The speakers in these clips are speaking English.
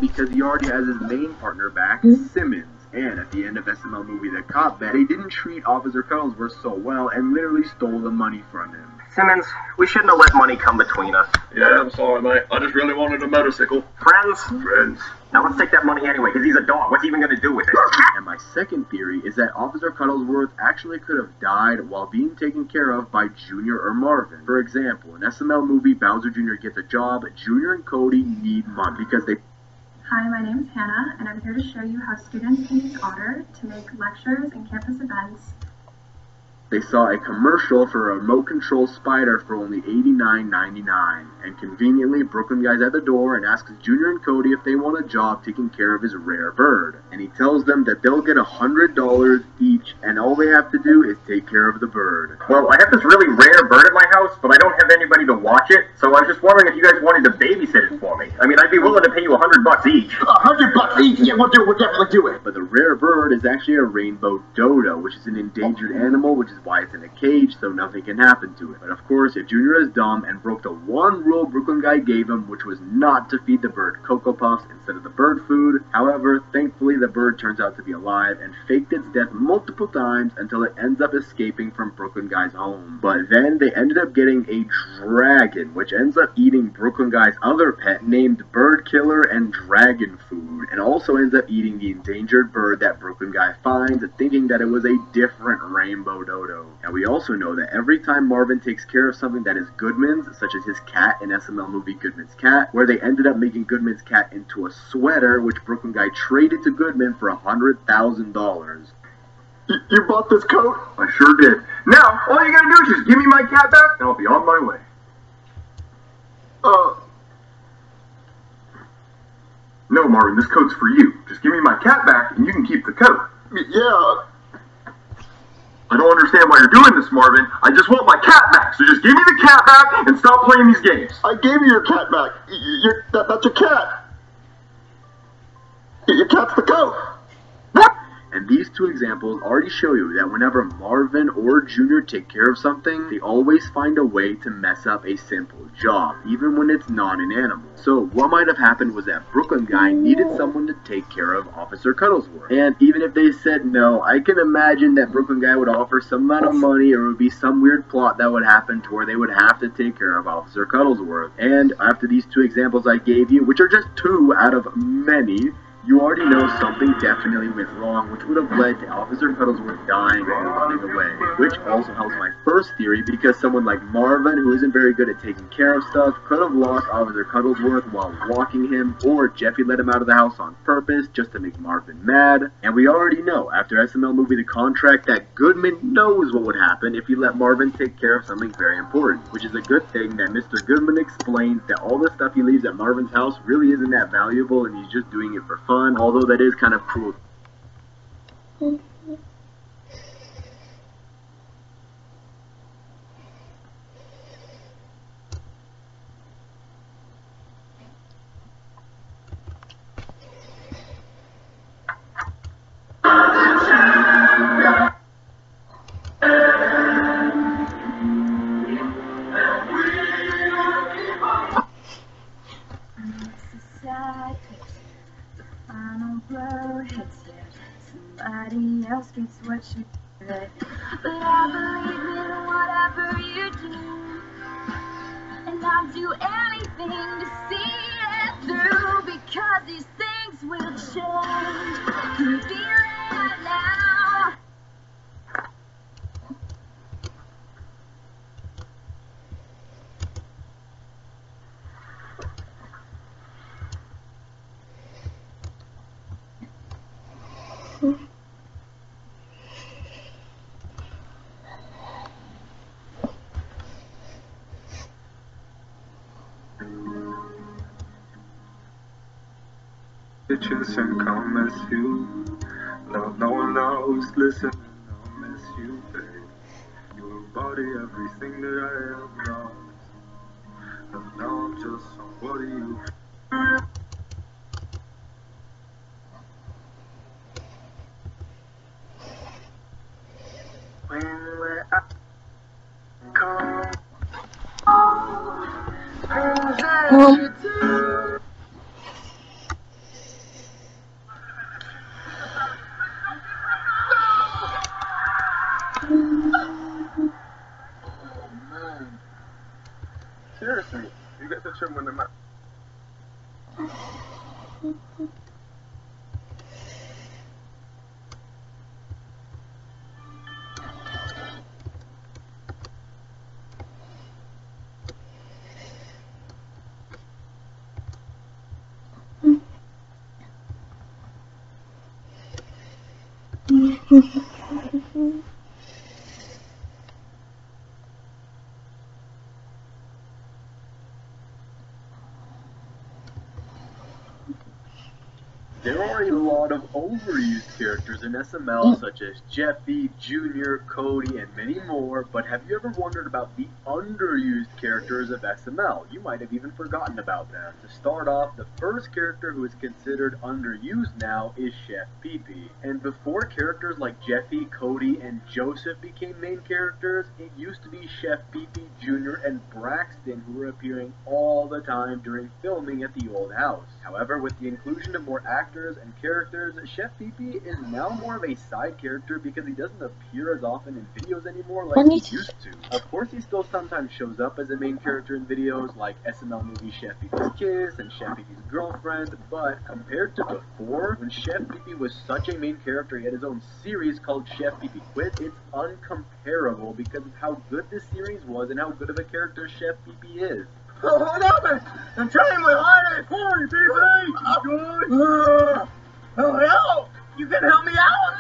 because he already has his main partner back, Simmons. And at the end of SML movie The Cop Bet, they didn't treat Officer Cuddlesworth so well and literally stole the money from him. Simmons, we shouldn't have let money come between us. Yeah, I'm sorry, mate. I just really wanted a motorcycle. Friends? Friends. Now let's take that money anyway, because he's a dog. What's he even going to do with it? And my second theory is that Officer Cuddlesworth actually could have died while being taken care of by Junior or Marvin. For example, in SML movie Bowser Jr. Gets a Job, Junior and Cody need money because they... Hi, my name is Hannah, and I'm here to show you how students can use Otter to make lectures and campus events. They saw a commercial for a remote control spider for only $89.99, and conveniently Brooklyn Guy's at the door and asks Junior and Cody if they want a job taking care of his rare bird. And he tells them that they'll get $100 each, and all they have to do is take care of the bird. Well, I have this really rare bird at my house, but I don't have anybody to watch it, so I was just wondering if you guys wanted to babysit it for me. I mean, I'd be willing to pay you $100 each. $100 each? Yeah, we'll definitely do it. But the rare bird is actually a rainbow dodo, which is an endangered animal, which is why it's in a cage, so nothing can happen to it. But of course, if Junior is dumb and broke the one rule Brooklyn Guy gave him, which was not to feed the bird Cocoa Puffs instead of the bird food, however, thankfully the bird turns out to be alive and faked its death multiple times until it ends up escaping from Brooklyn Guy's home. But then they ended up getting a dragon, which ends up eating Brooklyn Guy's other pet named Bird Killer and Dragon Food, and also ends up eating the endangered bird that Brooklyn Guy finds, thinking that it was a different rainbow dodo. And we also know that every time Marvin takes care of something that is Goodman's, such as his cat in SML movie Goodman's Cat, where they ended up making Goodman's cat into a sweater, which Brooklyn Guy traded to Goodman for $100,000. You bought this coat? I sure did. Now, all you gotta do is just give me my cat back, and I'll be on my way. No, Marvin, this coat's for you. Just give me my cat back, and you can keep the coat. Yeah. I don't understand why you're doing this, Marvin. I just want my cat back, so just give me the cat back and stop playing these games. I gave you your cat back. That's your cat. Your cat's the coat. What? And these two examples already show you that whenever Marvin or Junior take care of something, they always find a way to mess up a simple job, even when it's not an animal. So what might have happened was that Brooklyn Guy needed someone to take care of Officer Cuddlesworth. And even if they said no, I can imagine that Brooklyn Guy would offer some amount of money, or it would be some weird plot that would happen to where they would have to take care of Officer Cuddlesworth. And after these two examples I gave you, which are just two out of many, you already know something definitely went wrong, which would have led to Officer Cuddlesworth dying or running away. Which also helps my first theory, because someone like Marvin, who isn't very good at taking care of stuff, could have lost Officer Cuddlesworth while walking him, or Jeffy let him out of the house on purpose just to make Marvin mad. And we already know, after SML movie The Contract, that Goodman knows what would happen if he let Marvin take care of something very important, which is a good thing that Mr. Goodman explains that all the stuff he leaves at Marvin's house really isn't that valuable and he's just doing it for fun. Although that is kind of cruel. Somebody else gets what you get. But I believe in whatever you do, and I'll do anything to see it through, because these things will change. You feel it now. Bitches and come as you. Love, no one knows. Listen, I'll miss you, babe. Your body, everything that I have lost. And now I'm just somebody you. When will I come? Things that you do. There are a lot of overused characters in SML, such as Jeffy, Junior, Cody, and many more, but have you ever wondered about the underused characters of SML? You might have even forgotten about them. To start off, the first character who is considered underused now is Chef Pee-Pee. And before characters like Jeffy, Cody, and Joseph became main characters, it used to be Chef Pee-Pee, Junior, and Braxton who were appearing all the time during filming at the old house. However, with the inclusion of more actors and characters, Chef Pee-Pee is now more of a side character because he doesn't appear as often in videos anymore like he used to. Of course, he still sometimes shows up as a main character in videos like SML movie Chef Pee-Pee's Kiss and Chef Pee-Pee's Girlfriend, but compared to before, when Chef Pee-Pee was such a main character, he had his own series called Chef Pee-Pee Quit, it's uncomparable because of how good this series was and how good of a character Chef Pee-Pee is. Oh, hold up! I'm trying my hardest for you, Pee-Pee! Help! You can help me out!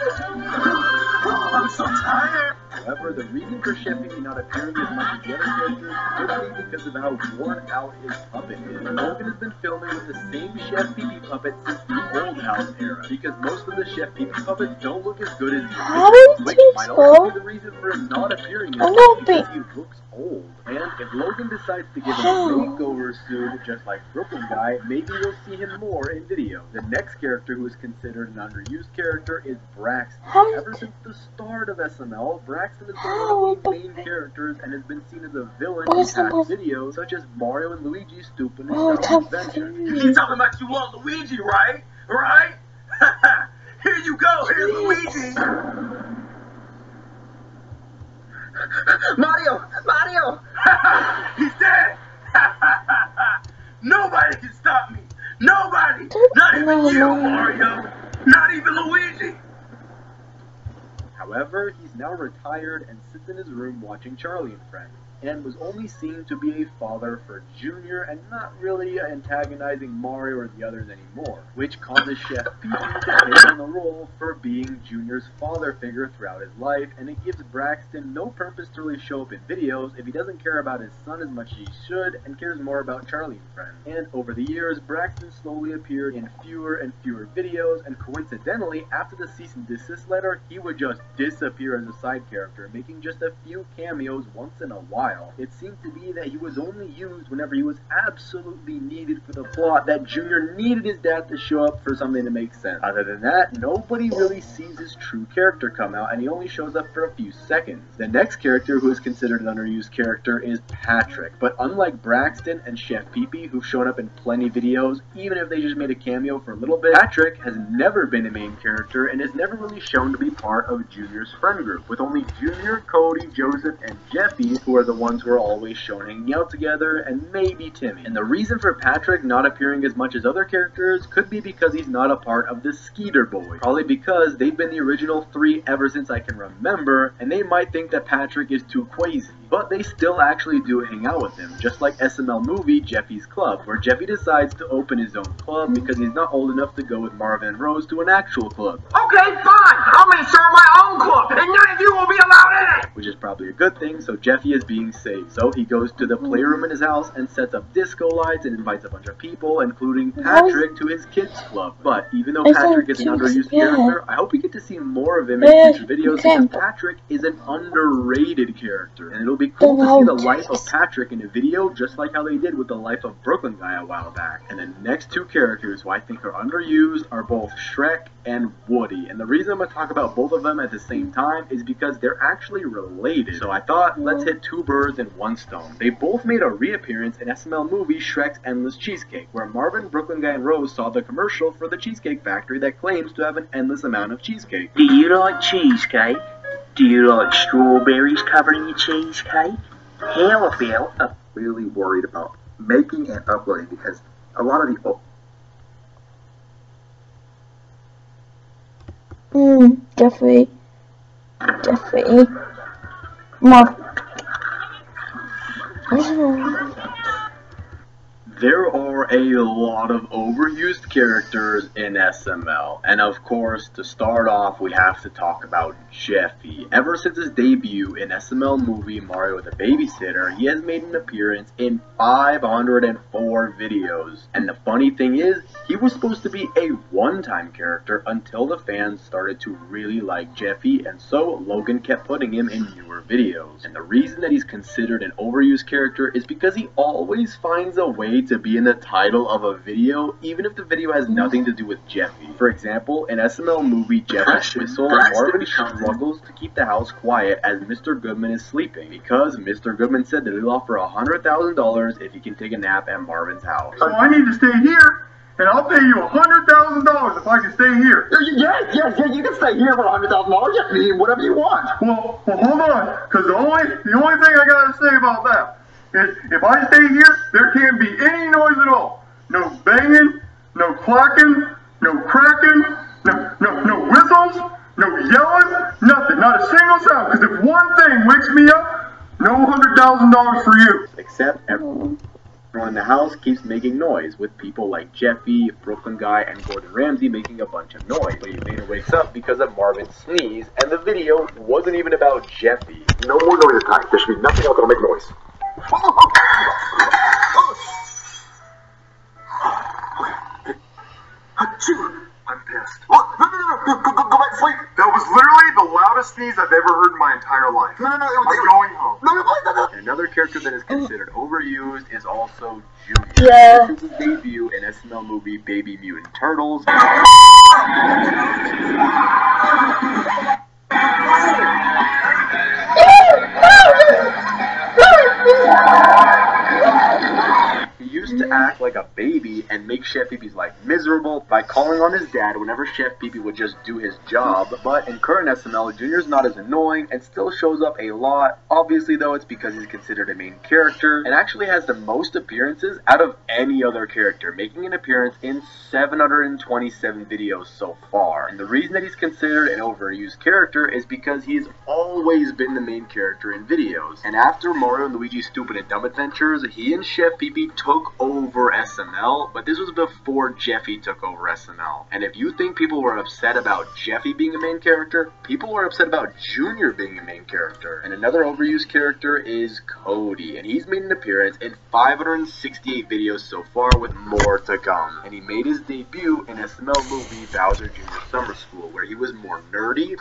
Oh, I'm so tired! However, the reason for Chef Pee-Pee not appearing as much as the other characters could be because of how worn out his puppet is. Logan has been filming with the same Chef Pee-Pee puppet since the old house era, because most of the Chef Pee-Pee puppets don't look as good as the which might also be the reason for him not appearing as much because he looks old. And if Logan decides to give him a makeover soon, just like Brooklyn Guy, maybe we'll see him more in video. The next character who is considered an underused character is Braxton. Ever since the start of SML, Braxton has been one of the main characters and has been seen as a villain in past videos, such as Mario and Luigi's Stupid and Adventure. You keep talking about you want Luigi, right? Right? Here you go, here's Luigi! Mario! He's dead! Nobody can stop me! Nobody! Not even you, Mario! Not even Luigi! However, he's now retired and sits in his room watching Charlie and Friends, and was only seen to be a father for Junior and not really antagonizing Mario or the others anymore, which causes Chef Pee-Pee to take on the role for being Junior's father figure throughout his life, and it gives Braxton no purpose to really show up in videos if he doesn't care about his son as much as he should and cares more about Charlie and Friends. And over the years, Braxton slowly appeared in fewer and fewer videos, and coincidentally, after the cease and desist letter, he would just disappear as a side character, making just a few cameos once in a while. It seemed to be that he was only used whenever he was absolutely needed for the plot, that Junior needed his dad to show up for something to make sense. Other than that, nobody really sees his true character come out, and he only shows up for a few seconds. The next character who is considered an underused character is Patrick, but unlike Braxton and Chef Pee-Pee, who've shown up in plenty of videos, even if they just made a cameo for a little bit, Patrick has never been a main character and is never really shown to be part of Junior's friend group, with only Junior, Cody, Joseph, and Jeffy who are the ones who are always shown hanging out together, and maybe Timmy. And the reason for Patrick not appearing as much as other characters could be because he's not a part of the Skeeter Boys. Probably because they've been the original three ever since I can remember, and they might think that Patrick is too crazy. But they still actually do hang out with him, just like SML movie Jeffy's Club, where Jeffy decides to open his own club because he's not old enough to go with Marvin and Rose to an actual club. Okay, fine! I'll make sure my own club, and none of you will be allowed in it! Which is probably a good thing, so Jeffy is being safe. So he goes to the playroom in his house and sets up disco lights and invites a bunch of people, including Patrick, to his kids club. But even though Patrick is an underused character, I hope we get to see more of him in future videos because Patrick is an underrated character. And it'll be cool to see the life of Patrick in a video, just like how they did with the life of Brooklyn Guy a while back. And the next two characters who I think are underused are both Shrek and Woody. And the reason I'm going to talk about both of them at the same time is because they're actually related. So I thought, let's hit two birds in one stone. They both made a reappearance in SML movie Shrek's Endless Cheesecake, where Marvin, Brooklyn Guy, and Rose saw the commercial for the Cheesecake Factory that claims to have an endless amount of cheesecake. Do you like cheesecake? Do you like strawberries covered in your cheesecake? How about really worried about making and uploading because a lot of the Jeffy. Marv. There are a lot of overused characters in SML, and of course, to start off, we have to talk about Jeffy. Ever since his debut in SML movie Mario the Babysitter, he has made an appearance in 504 videos. And the funny thing is, he was supposed to be a one-time character until the fans started to really like Jeffy, and so Logan kept putting him in newer videos. And the reason that he's considered an overused character is because he always finds a way to be in the title of a video, even if the video has nothing to do with Jeffy. For example, in SML movie Jeffy's Whistle, Marvin struggles to keep the house quiet as Mr. Goodman is sleeping, because Mr. Goodman said that he'll offer $100,000 if he can take a nap at Marvin's house. So I need to stay here, and I'll pay you $100,000 if I can stay here. Yeah, you can stay here for $100,000. Yeah, I mean, whatever you want. Well, hold on, because the only thing I gotta say about that is if I stay here, there can't be any noise at all. No banging, no clacking, no cracking, no whistles, no yelling, nothing, not a single sound. Because if one thing wakes me up, no $100,000 for you. Except everyone in the house keeps making noise, with people like Jeffy, Brooklyn Guy, and Gordon Ramsay making a bunch of noise. But he later wakes up because of Marvin's sneeze, and the video wasn't even about Jeffy. No more noise time. There should be nothing else that'll make noise. I'm pissed. Go back to sleep. That was literally the loudest sneeze I've ever heard in my entire life. No, I'm going home. No. And another character that is considered overused is also Junior. Yeah. Since his debut in SML movie Baby Mutant Turtles, he used to act like a baby and make Chef Pee Pee's life miserable by calling on his dad whenever Chef Pee Pee would just do his job. But in current SML, Junior's not as annoying and still shows up a lot. Obviously though, it's because he's considered a main character and actually has the most appearances out of any other character, making an appearance in 727 videos so far. And the reason that he's considered an overused character is because he's always been the main character in videos. And after Mario and Luigi's Stupid and Dumb Adventures, he and Chef Pee Pee took over SML, but this was before Jeffy took over SML. And if you think people were upset about Jeffy being a main character, people were upset about Junior being a main character. And another overused character is Cody, and he's made an appearance in 568 videos so far, with more to come. And he made his debut in SML movie Bowser Jr. Summer School, where he was more nerdy.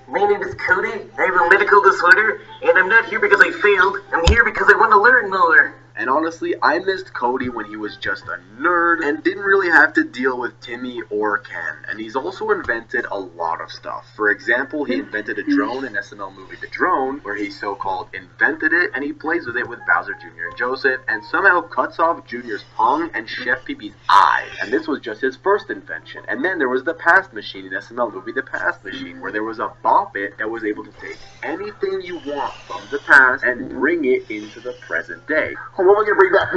My name is Cody, I have a medical disorder, and I'm not here because I failed, I'm here because I want to learn more. And honestly, I missed Cody when he was just a nerd and didn't really have to deal with Timmy or Ken. And he's also invented a lot of stuff. For example, he invented a drone in SML movie The Drone, where he so-called invented it, and he plays with it with Bowser Jr. and Joseph, and somehow cuts off Junior's tongue and Chef Pee Pee's eye. And this was just his first invention. And then there was the Past Machine in SML movie The Past Machine, where there was a Bop It that was able to take anything you want from the past and bring it into the present day. What am I going to bring back